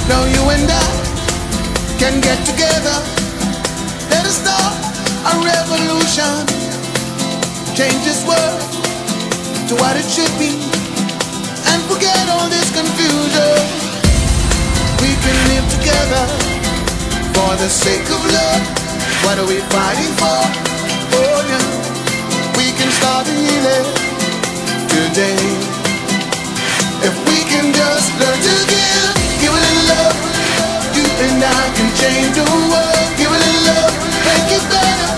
Now you and I can get together. Let us start a revolution. Change this world to what it should be, and forget all this confusion. We can live together for the sake of love. What are we fighting for? Oh yeah, we can start healing today. If we can just learn to give a little love. You and I can change the world. Give a little love, make it better.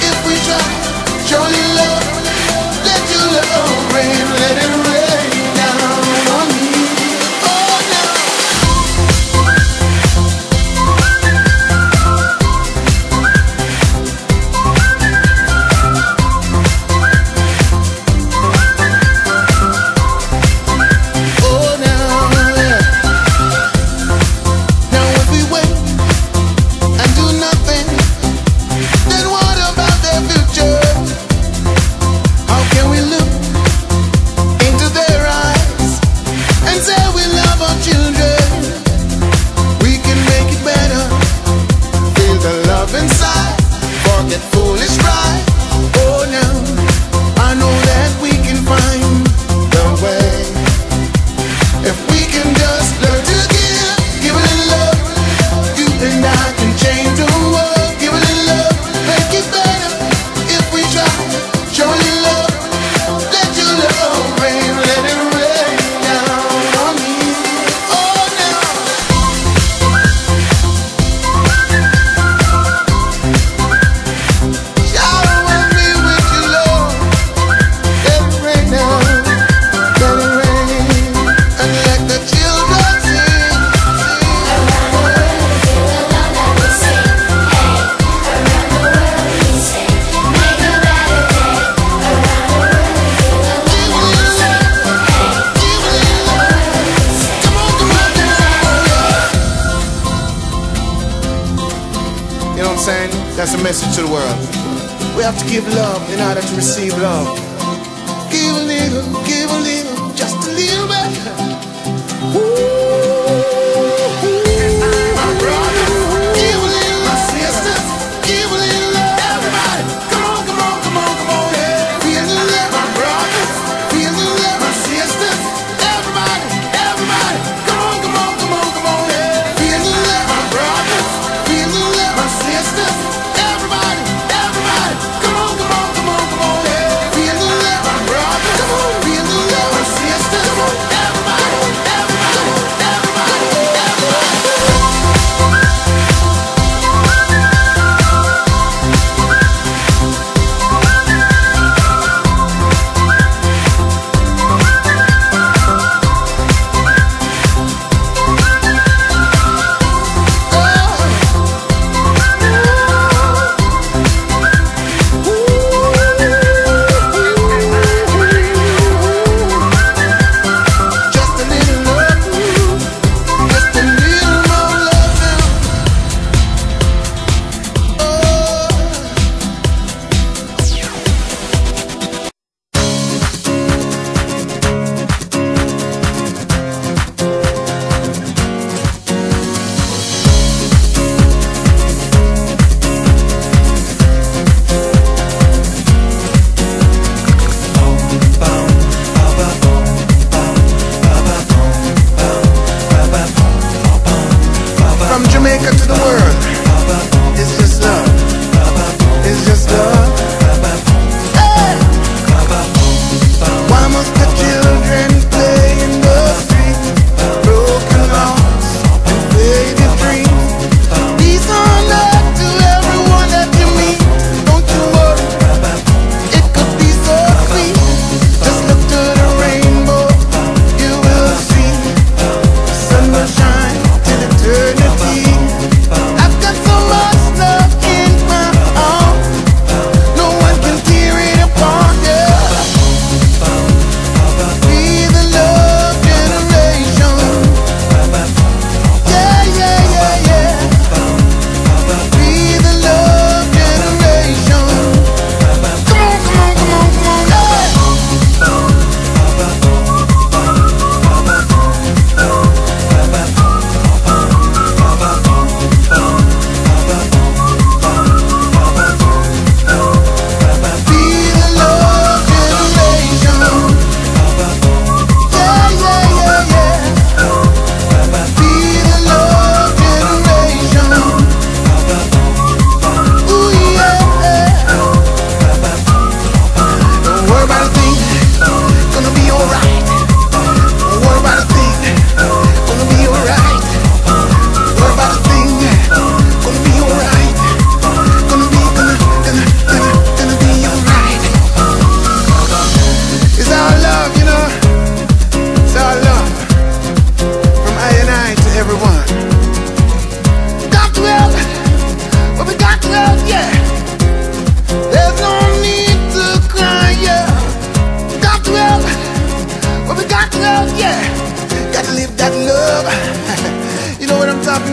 If we try, show a little love. Let your love rain, let it rain down on me. Oh no. Oh now, now if we wait and do nothing, then what about their future? How can we look into their eyes and say we love our children? We can make it better. Feel the love inside. Forget foolish pride. Oh no, I know that we can find the way. If we can just learn to give a little love. You and I can change the world. Give a little love, make it better. If we try, show a little love. Let your love rain, let it rain down on me. Oh now. Shower me with your love. Let it rain down, let it rain, and let the children sing. You know what I'm saying? That's a message to the world. We have to give love in order to receive love. Give a little, just a little bit. My brother, give a little, my sisters, give a little love. Everybody, come on, come on, come on, come on. Feel the love, my brothers, feel the love, my sisters. Everybody, everybody, come on, come on, come on, come on. Feel the love, my brothers, feel the love, my sisters. Everybody, everybody, come on, come on, come on, come on. Feel the love, my brothers, feel the love, my sisters. Everybody, everybody.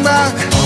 about